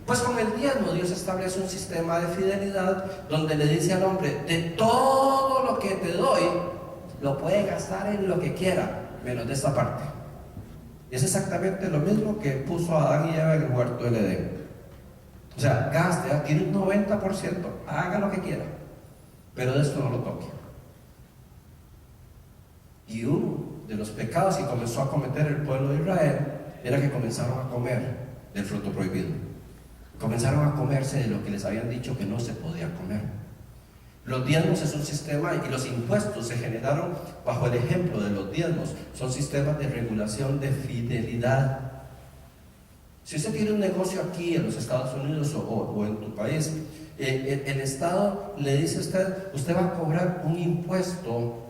[SPEAKER 1] Pues con el diezmo Dios establece un sistema de fidelidad donde le dice al hombre, de todo lo que te doy, lo puede gastar en lo que quiera, menos de esta parte. Es exactamente lo mismo que puso a Adán y Eva en el huerto del Edén. O sea, gaste, tiene un 90%, haga lo que quiera, pero de esto no lo toque. Y uno de los pecados que comenzó a cometer el pueblo de Israel era que comenzaron a comer del fruto prohibido. Comenzaron a comerse de lo que les habían dicho que no se podía comer. Los diezmos es un sistema, y los impuestos se generaron bajo el ejemplo de los diezmos. Son sistemas de regulación de fidelidad. Si usted tiene un negocio aquí en los Estados Unidos o en tu país, el Estado le dice a usted, usted va a cobrar un impuesto,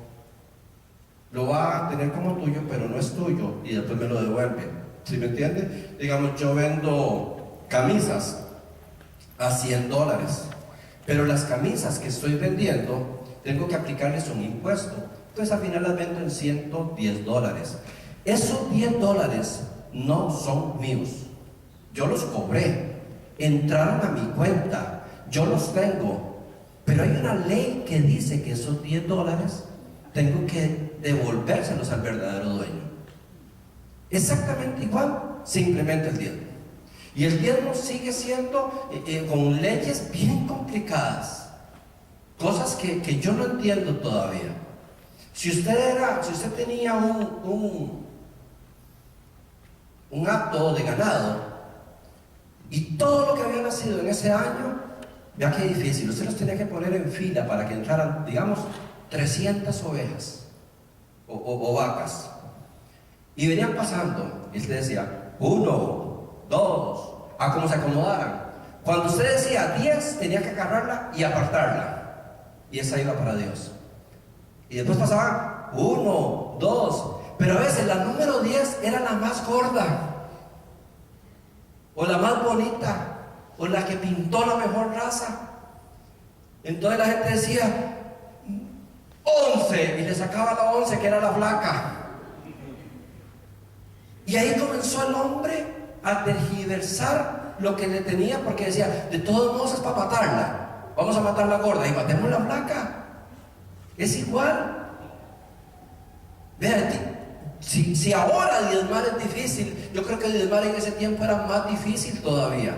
[SPEAKER 1] lo va a tener como tuyo, pero no es tuyo, y después me lo devuelve. ¿Sí me entiende? Digamos, yo vendo camisas a $100, pero las camisas que estoy vendiendo tengo que aplicarles un impuesto. Entonces al final las vendo en $110. Esos $10 no son míos, yo los cobré, entraron a mi cuenta, yo los tengo, pero hay una ley que dice que esos $10 tengo que devolvérselos al verdadero dueño. Exactamente igual, simplemente el diezmo. Y el diezmo sigue siendo con leyes bien complicadas, cosas que yo no entiendo todavía. Si usted tenía un hato de ganado y todo lo que había nacido en ese año, vea qué difícil, usted los tenía que poner en fila para que entraran, digamos, 300 ovejas o vacas, y venían pasando y usted decía 1, 2, a como se acomodaran. Cuando usted decía 10, tenía que agarrarla y apartarla, y esa iba para Dios. Y después pasaban 1, 2, pero a veces la número 10 era la más gorda, o la más bonita, o la que pintó la mejor raza. Entonces la gente decía 11, y le sacaba la 11, que era la flaca. Y ahí comenzó el hombre a tergiversar lo que le tenía, porque decía, de todos modos es para matarla, vamos a matar la gorda y matemos la flaca. Es igual. Vean, si ahora diezmar es difícil, yo creo que diezmar en ese tiempo era más difícil todavía.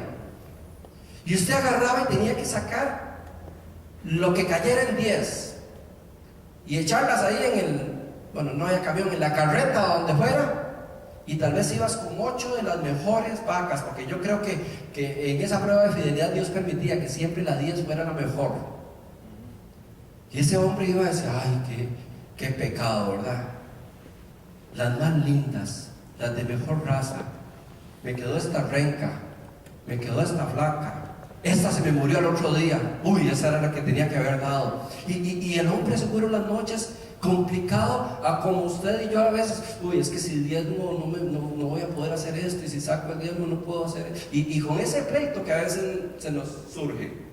[SPEAKER 1] Y usted agarraba y tenía que sacar lo que cayera en 10 y echarlas ahí no había camión, en la carreta o donde fuera, y tal vez ibas con 8 de las mejores vacas, porque yo creo que en esa prueba de fidelidad Dios permitía que siempre la 10 fuera la mejor. Y ese hombre iba a decir, ay, qué pecado, ¿verdad? Las más lindas, las de mejor raza, me quedó esta renca, me quedó esta flaca, esta se me murió el otro día, uy, esa era la que tenía que haber dado. Y el hombre seguro las noches complicado, a como usted y yo a veces, uy, es que si diezmo no voy a poder hacer esto, y si saco el diezmo no puedo hacer esto, y con ese pleito que a veces se nos surge.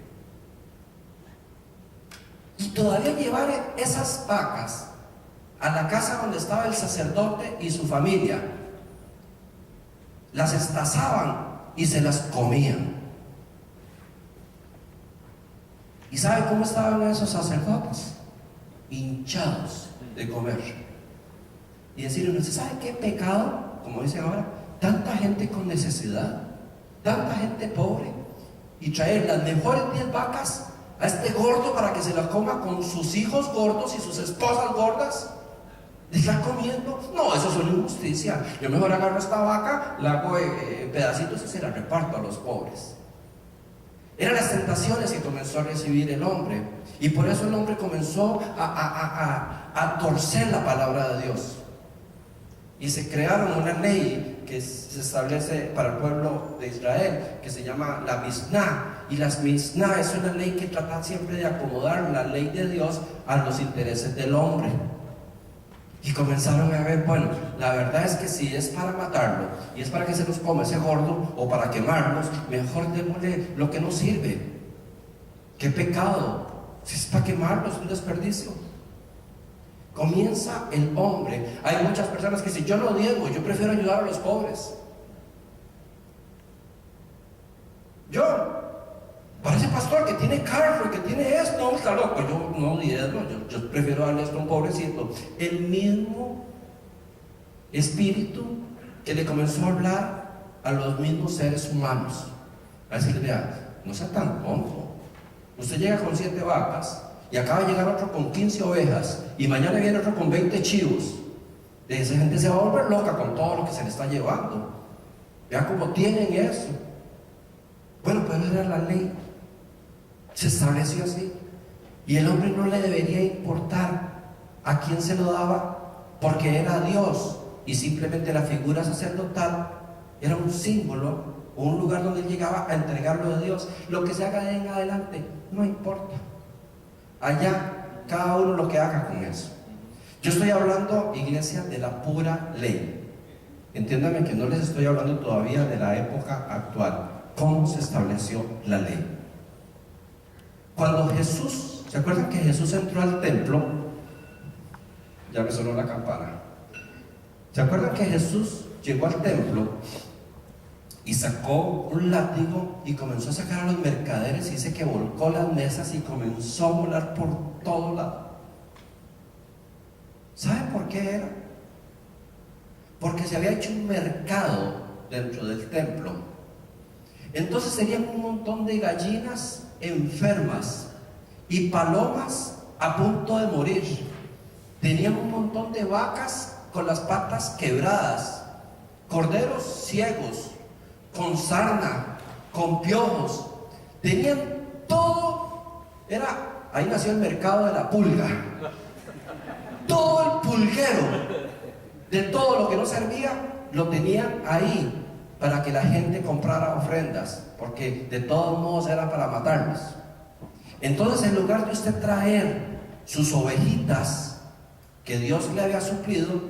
[SPEAKER 1] Y todavía llevar esas vacas a la casa donde estaba el sacerdote y su familia, las estazaban y se las comían. ¿Y sabe cómo estaban esos sacerdotes? Hinchados de comer. Y decir, ¿usted sabe qué pecado? Como dicen ahora, tanta gente con necesidad, tanta gente pobre, y traer las mejores 10 vacas a este gordo para que se las coma con sus hijos gordos y sus esposas gordas. ¿Le están comiendo? No, eso es una injusticia. Yo mejor agarro esta vaca, la hago pedacitos y se la reparto a los pobres. Eran las tentaciones que comenzó a recibir el hombre, y por eso el hombre comenzó a torcer la palabra de Dios, y se crearon una ley que se establece para el pueblo de Israel, que se llama la Misná. Y la Misná es una ley que trata siempre de acomodar la ley de Dios a los intereses del hombre. Y comenzaron a ver, bueno, la verdad es que si es para matarlo y es para que se los coma ese gordo, o para quemarlos, mejor démosle lo que nos sirve. ¡Qué pecado! Si es para quemarlos, es un desperdicio. Comienza el hombre. Hay muchas personas que dicen, yo no diezmo, yo prefiero ayudar a los pobres. Para ese pastor que tiene carro, que tiene esto, no, está loco, yo no diezmo, yo prefiero darle esto a un pobrecito. El mismo espíritu que le comenzó a hablar a los mismos seres humanos, a decirle, vea, no sea tan tonto. Usted llega con 7 vacas y acaba de llegar otro con 15 ovejas, y mañana viene otro con 20 chivos. De esa gente se va a volver loca con todo lo que se le está llevando. Vea cómo tienen eso. Bueno, pues era la ley. Se estableció así. Y el hombre no le debería importar a quién se lo daba, porque era Dios, y simplemente la figura sacerdotal era un símbolo o un lugar donde él llegaba a entregarlo a Dios. Lo que se haga de ahí en adelante no importa. Allá cada uno lo que haga con eso. Yo estoy hablando, iglesia, de la pura ley. Entiéndanme que no les estoy hablando todavía de la época actual. ¿Cómo se estableció la ley? Cuando Jesús, ¿se acuerdan que Jesús entró al templo? Ya me sonó la campana. ¿Se acuerdan que Jesús llegó al templo y sacó un látigo y comenzó a sacar a los mercaderes, y dice que volcó las mesas y comenzó a volar por todo lado. ¿Sabe por qué era? Porque se había hecho un mercado dentro del templo. Entonces serían un montón de gallinas enfermas y palomas a punto de morir. Tenían un montón de vacas con las patas quebradas, corderos ciegos, con sarna, con piojos. Tenían todo. Ahí nació el mercado de la pulga. Todo el pulguero de todo lo que no servía lo tenían ahí para que la gente comprara ofrendas, porque de todos modos era para matarlos. Entonces, en lugar de usted traer sus ovejitas que Dios le había suplido,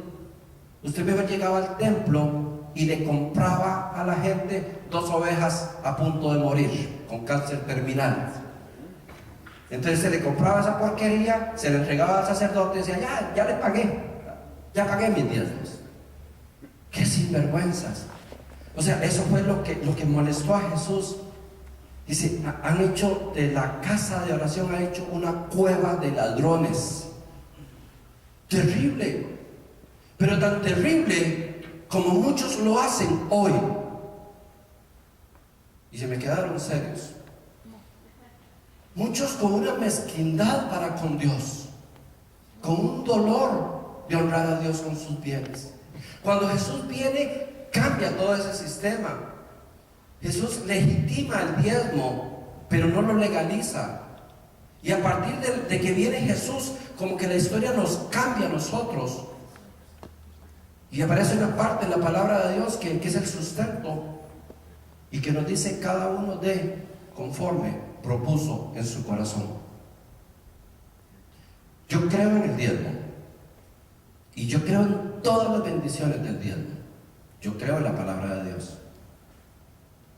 [SPEAKER 1] usted mejor llegaba al templo y le compraba a la gente 2 ovejas a punto de morir con cáncer terminal. Entonces se le compraba esa porquería, se le entregaba al sacerdote y decía: ya le pagué, ya pagué mis diezmos. ¡Qué sinvergüenzas! O sea, eso fue lo que molestó a Jesús. Dice: han hecho de la casa de oración, han hecho una cueva de ladrones. Terrible, pero tan terrible como muchos lo hacen hoy. Y se me quedaron serios. Muchos con una mezquindad para con Dios, con un dolor de honrar a Dios con sus bienes. Cuando Jesús viene, cambia todo ese sistema. Jesús legitima el diezmo, pero no lo legaliza. Y a partir de que viene Jesús, como que la historia nos cambia a nosotros. Y aparece una parte en la palabra de Dios que es el sustento, y que nos dice: cada uno dé conforme propuso en su corazón. Yo creo en el diezmo, y yo creo en todas las bendiciones del diezmo. Yo creo en la palabra de Dios,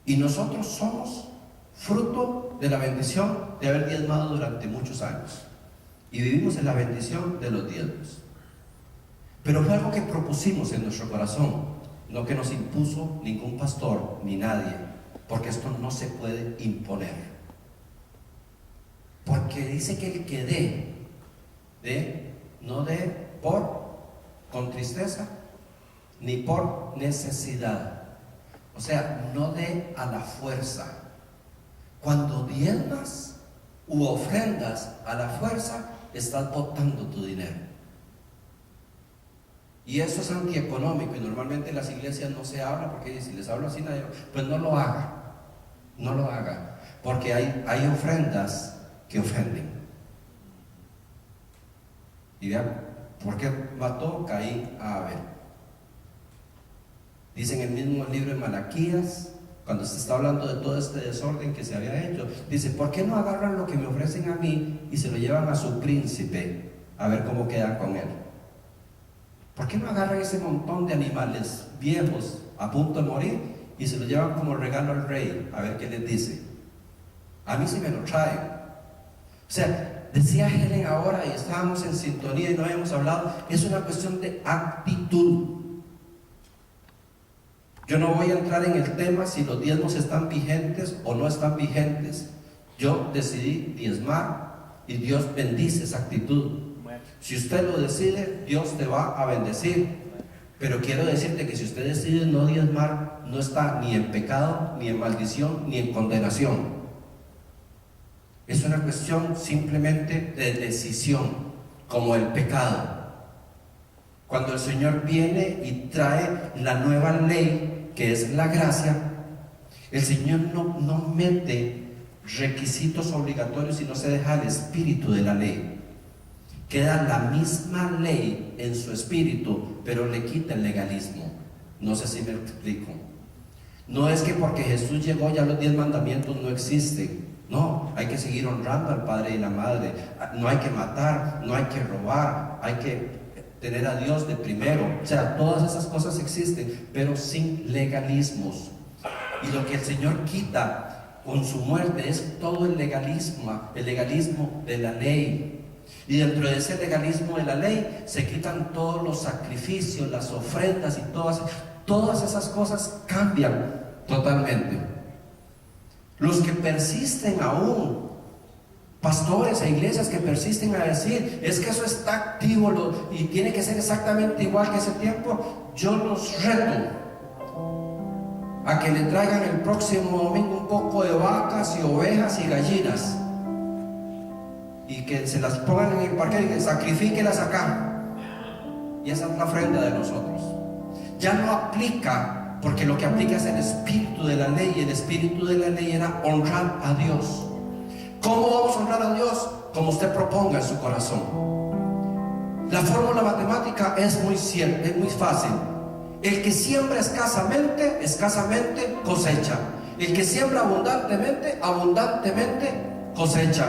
[SPEAKER 1] y nosotros somos fruto de la bendición de haber diezmado durante muchos años, y vivimos en la bendición de los diezmos. Pero fue algo que propusimos en nuestro corazón, no que nos impuso ningún pastor ni nadie, porque esto no se puede imponer. Porque dice que el que no dé con tristeza, ni por necesidad. O sea, no dé a la fuerza. Cuando diezmas u ofrendas a la fuerza, estás botando tu dinero. Y eso es antieconómico, y normalmente en las iglesias no se habla, porque si les hablo así, nadie, pues no lo haga. No lo haga, porque hay ofrendas que ofenden. Y vean, ¿por qué mató Caín a Abel? Dice en el mismo libro de Malaquías, cuando se está hablando de todo este desorden que se había hecho, dice: ¿por qué no agarran lo que me ofrecen a mí y se lo llevan a su príncipe a ver cómo quedan con él? ¿Por qué no agarran ese montón de animales viejos a punto de morir y se lo llevan como regalo al rey a ver qué les dice? A mí sí me lo traen. O sea, decía Helen ahora, y estábamos en sintonía y no habíamos hablado, es una cuestión de actitud. Yo no voy a entrar en el tema si los diezmos están vigentes o no están vigentes. Yo decidí diezmar y Dios bendice esa actitud. Si usted lo decide, Dios te va a bendecir. Pero quiero decirte que si usted decide no diezmar, no está ni en pecado, ni en maldición, ni en condenación. Es una cuestión simplemente de decisión, como el pecado. Cuando el Señor viene y trae la nueva ley, que es la gracia, el Señor no mete requisitos obligatorios y no se deja el espíritu de la ley. Queda la misma ley en su espíritu, pero le quita el legalismo. No sé si me explico. No es que porque Jesús llegó ya los 10 mandamientos no existen. No, hay que seguir honrando al padre y la madre. No hay que matar, no hay que robar, hay que tener a Dios de primero. O sea, todas esas cosas existen, pero sin legalismos. Y lo que el Señor quita con su muerte es todo el legalismo de la ley. Y dentro de ese legalismo de la ley se quitan todos los sacrificios, las ofrendas, y todas esas cosas cambian. totalmente. Los que persisten aún, pastores e iglesias que persisten a decir, es que eso está activo y tiene que ser exactamente igual que ese tiempo, yo los reto a que le traigan el próximo domingo un poco de vacas y ovejas y gallinas y que se las pongan en el parque y que sacrifíquelas acá, y esa es la ofrenda de nosotros. Ya no aplica, porque lo que aplica es el espíritu de la ley, y el espíritu de la ley era honrar a Dios. ¿Cómo vamos a honrar a Dios? Como usted proponga en su corazón. La fórmula matemática es muy fácil. El que siembra escasamente, escasamente cosecha. El que siembra abundantemente, abundantemente cosecha.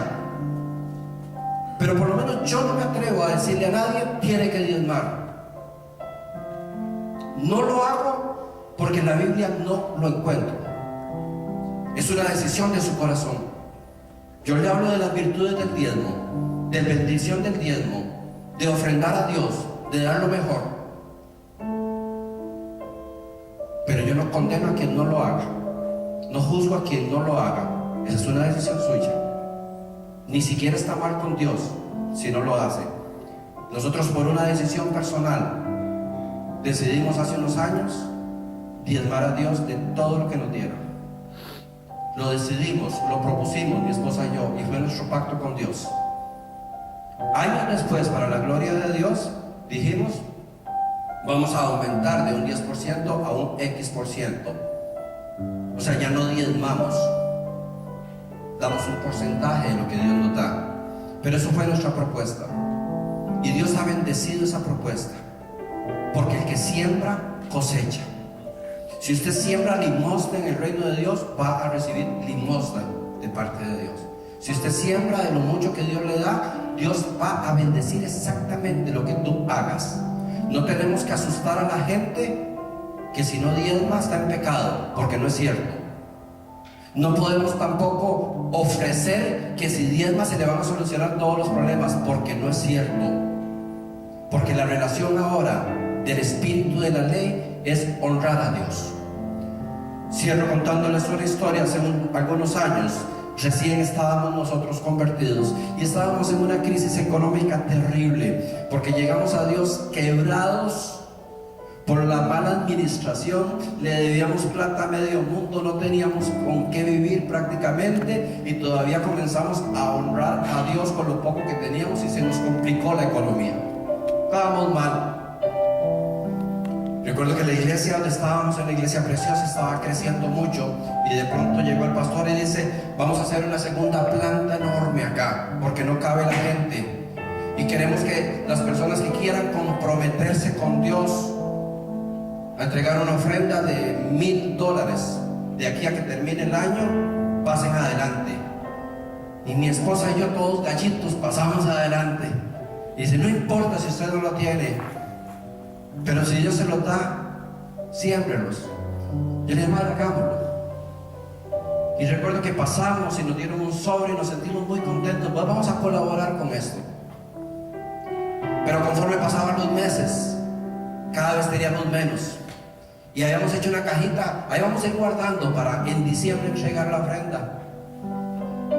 [SPEAKER 1] Pero por lo menos yo no me atrevo a decirle a nadie, tiene que diezmar. No lo hago porque en la Biblia no lo encuentro. Es una decisión de su corazón. Yo le hablo de las virtudes del diezmo, de bendición del diezmo, de ofrendar a Dios, de dar lo mejor. Pero yo no condeno a quien no lo haga, no juzgo a quien no lo haga. Esa es una decisión suya. Ni siquiera está mal con Dios si no lo hace. Nosotros, por una decisión personal, decidimos hace unos años diezmar a Dios de todo lo que nos dieron. Lo decidimos, lo propusimos mi esposa y yo, y fue nuestro pacto con Dios. Años después, para la gloria de Dios, dijimos, vamos a aumentar de un 10% a un X%. O sea, ya no diezmamos, damos un porcentaje de lo que Dios nos da. Pero eso fue nuestra propuesta, y Dios ha bendecido esa propuesta, porque el que siembra cosecha. Si usted siembra limosna en el reino de Dios, va a recibir limosna de parte de Dios. Si usted siembra de lo mucho que Dios le da, Dios va a bendecir exactamente lo que tú hagas. No tenemos que asustar a la gente que si no diezma está en pecado, porque no es cierto. No podemos tampoco ofrecer que si diezma se le van a solucionar todos los problemas, porque no es cierto. Porque la relación ahora del espíritu de la ley es honrar a Dios. Cierro contándoles una historia. Hace algunos años, recién estábamos nosotros convertidos y estábamos en una crisis económica terrible, porque llegamos a Dios quebrados por la mala administración. Le debíamos plata a medio mundo, no teníamos con qué vivir prácticamente, y todavía comenzamos a honrar a Dios con lo poco que teníamos, y se nos complicó la economía. Estábamos mal. Recuerdo que la iglesia donde estábamos, en la iglesia preciosa, estaba creciendo mucho, y de pronto llegó el pastor y dice, vamos a hacer una segunda planta enorme acá, porque no cabe la gente, y queremos que las personas que quieran comprometerse con Dios a entregar una ofrenda de $1,000 de aquí a que termine el año, pasen adelante. Y mi esposa y yo, todos gallitos, pasamos adelante. Y dice, no importa si usted no lo tiene, pero si Dios se lo da, siémbrelos. Yo le dije, madre, hagámoslo. Y recuerdo que pasamos y nos dieron un sobre y nos sentimos muy contentos. Pues vamos a colaborar con esto. Pero conforme pasaban los meses, cada vez teníamos menos. Y habíamos hecho una cajita, ahí vamos a ir guardando para en diciembre entregar la ofrenda.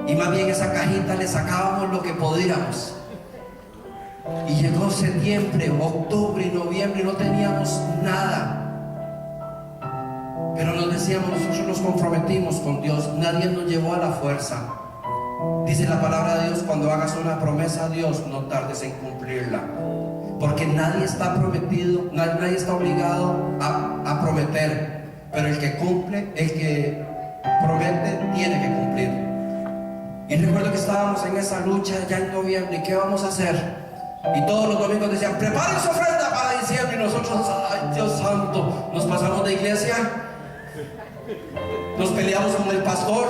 [SPEAKER 1] Y más bien esa cajita le sacábamos lo que podíamos. Y llegó septiembre, octubre y noviembre y no teníamos nada. Pero nos decíamos, nosotros nos comprometimos con Dios, nadie nos llevó a la fuerza. Dice la palabra de Dios, cuando hagas una promesa a Dios, no tardes en cumplirla. Porque nadie está prometido, nadie está obligado a prometer. Pero el que cumple, el que promete, tiene que cumplir. Y recuerdo que estábamos en esa lucha ya en noviembre, ¿qué vamos a hacer? Y todos los domingos decían, preparen su ofrenda para diciembre. Y nosotros, ay Dios santo, nos pasamos de iglesia, nos peleamos con el pastor,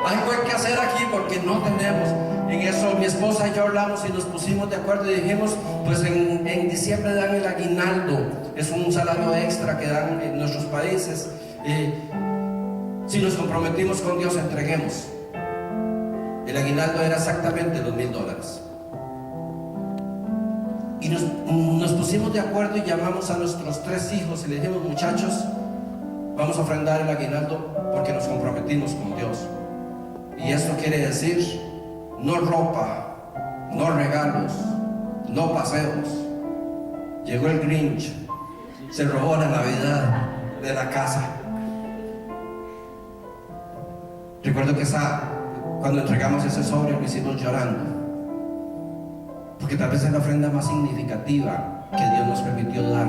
[SPEAKER 1] algo hay que hacer aquí porque no tenemos. En eso mi esposa y yo hablamos y nos pusimos de acuerdo y dijimos, pues en diciembre dan el aguinaldo, es un salario extra que dan en nuestros países. Si nos comprometimos con Dios, entreguemos. El aguinaldo era exactamente los $1,000. Y nos pusimos de acuerdo y llamamos a nuestros 3 hijos y le dijimos, muchachos, vamos a ofrendar el aguinaldo porque nos comprometimos con Dios. Y esto quiere decir, no ropa, no regalos, no paseos. Llegó el Grinch, se robó la Navidad de la casa. Recuerdo que cuando entregamos ese sobre lo hicimos llorando, porque tal vez es la ofrenda más significativa que Dios nos permitió dar.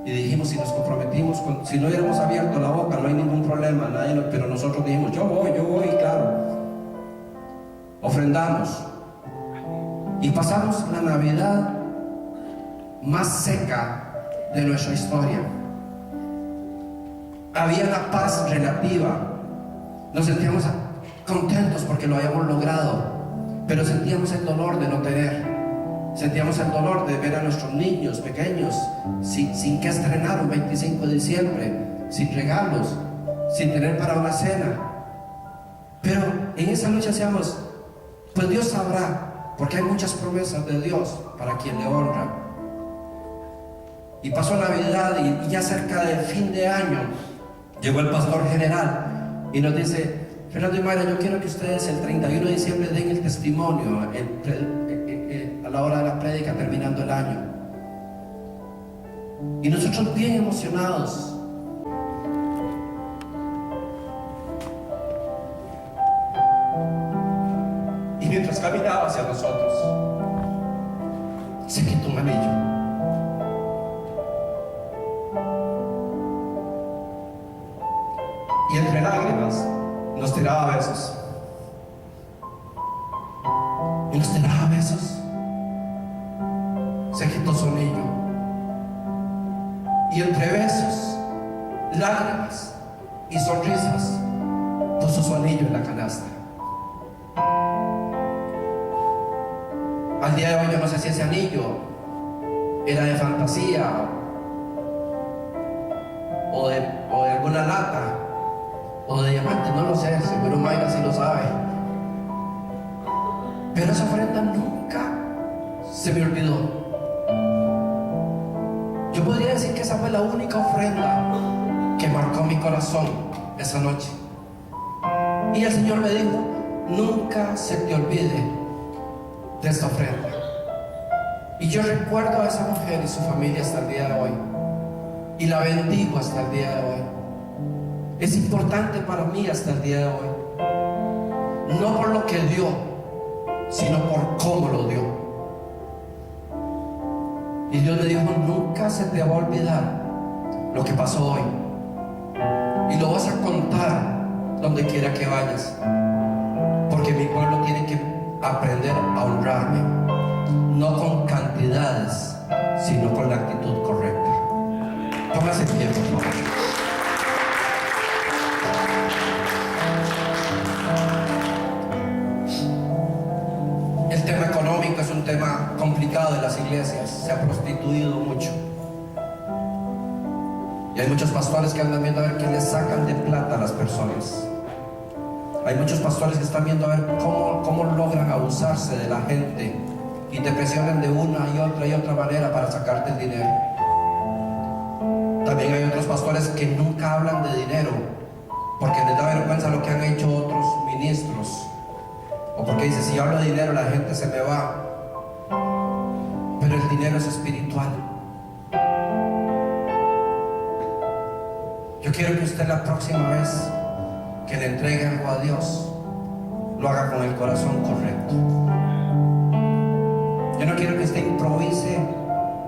[SPEAKER 1] Y dijimos, si nos comprometimos, si no hubiéramos abierto la boca, no hay ningún problema, pero nosotros dijimos, yo voy, claro. Ofrendamos y pasamos la Navidad más seca de nuestra historia. Había la paz relativa, nos sentíamos contentos porque lo habíamos logrado, pero sentíamos el dolor de no tener, sentíamos el dolor de ver a nuestros niños pequeños sin que estrenar un 25 de diciembre, sin regalos, sin tener para una cena. Pero en esa noche decíamos, pues Dios sabrá, porque hay muchas promesas de Dios para quien le honra. Y pasó Navidad y ya cerca del fin de año llegó el pastor general y nos dice, Fernando y Mayra, yo quiero que ustedes el 31 de diciembre den el testimonio a la hora de la prédica terminando el año. Y nosotros bien emocionados. Y mientras caminaba hacia nosotros, se quitó un anillo. Y entre lágrimas nos tiraba besos. Y nos tiraba besos. Se quitó su anillo. Y entre besos, lágrimas y sonrisas, puso su anillo en la canasta. Al día de hoy yo no sé si ese anillo era de fantasía o de alguna lata o de diamante, no lo sé, seguro Mayra sí lo sabe. Pero esa ofrenda nunca se me olvidó. Yo podría decir que esa fue la única ofrenda que marcó mi corazón esa noche. Y el Señor me dijo, nunca se te olvide de esta ofrenda. Y yo recuerdo a esa mujer y su familia hasta el día de hoy, y la bendigo hasta el día de hoy. Es importante para mí hasta el día de hoy, no por lo que dio, sino por cómo lo dio. Y Dios me dijo, nunca se te va a olvidar lo que pasó hoy, y lo vas a contar donde quiera que vayas, porque mi pueblo tiene que aprender a honrarme, no con cantidades, sino con la actitud correcta. Póngase en pie, por favor. El tema económico es un tema complicado de las iglesias, se ha prostituido mucho. Y hay muchos pastores que andan viendo a ver qué les sacan de plata a las personas. Hay muchos pastores que están viendo a ver cómo logran abusarse de la gente y te presionan de una y otra manera para sacarte el dinero. También hay otros pastores que nunca hablan de dinero porque les da vergüenza lo que han hecho otros ministros, o porque dice, si yo hablo de dinero la gente se me va. Pero el dinero es espiritual. Yo quiero que usted la próxima vez que le entregue algo a Dios, lo haga con el corazón correcto. Yo no quiero que usted improvise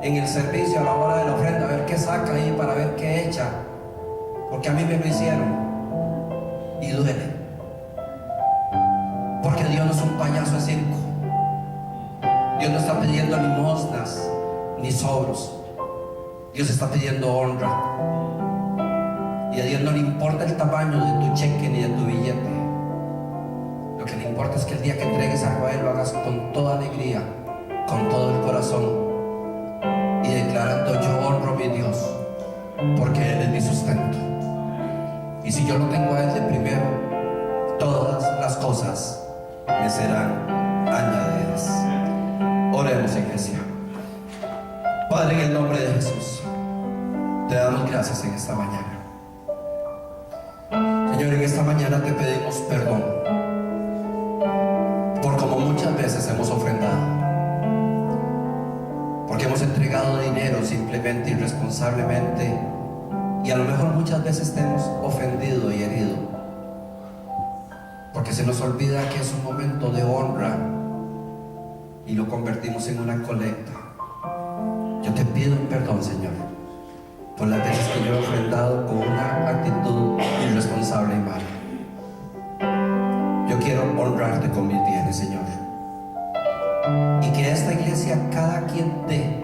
[SPEAKER 1] en el servicio a la hora de la ofrenda, a ver qué saca ahí para ver qué echa, porque a mí me lo hicieron y duele. Porque Dios no es un payaso de circo. Dios no está pidiendo limosnas ni sobros. Dios está pidiendo honra. Y a Dios no le importa el tamaño de tu cheque ni de tu billete. Lo que le importa es que el día que entregues algo a Él lo hagas con toda alegría, con todo el corazón, y declarando, yo honro a mi Dios porque Él es mi sustento. Y si yo lo tengo a Él de primero, todas las cosas me serán añadidas. Oremos, iglesia. Padre, en el nombre de Jesús, te damos gracias en esta mañana. Señor, en esta mañana te pedimos perdón por como muchas veces hemos ofrendado, porque hemos entregado dinero simplemente, irresponsablemente, y a lo mejor muchas veces te hemos ofendido y herido, porque se nos olvida que es un momento de honra y lo convertimos en una colecta. Yo te pido perdón, Señor, por las veces que yo he ofrendado con una actitud irresponsable y mala. Yo quiero honrarte con mis bienes, Señor, y que esta iglesia, cada quien dé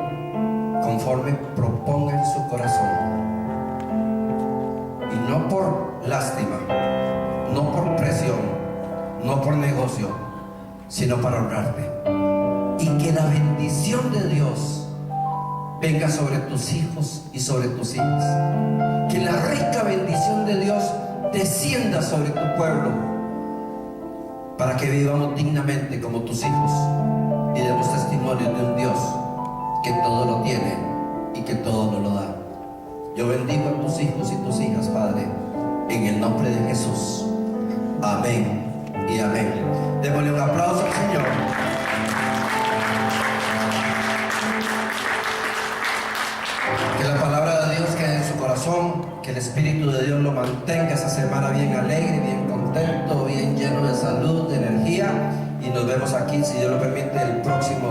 [SPEAKER 1] conforme proponga en su corazón, y no por lástima, no por presión, no por negocio, sino para honrarte. Y que la bendición de Dios venga sobre tus hijos y sobre tus hijas. Que la rica bendición de Dios descienda sobre tu pueblo, para que vivamos dignamente como tus hijos y demos testimonio de un Dios que todo lo tiene y que todo nos lo da. Yo bendigo a tus hijos y tus hijas, Padre, en el nombre de Jesús. Amén y amén. Démosle un aplauso al Señor. Que la palabra de Dios quede en su corazón, que el Espíritu de Dios lo mantenga esa semana bien alegre, bien contento, bien lleno de salud, de energía, y nos vemos aquí, si Dios lo permite, el próximo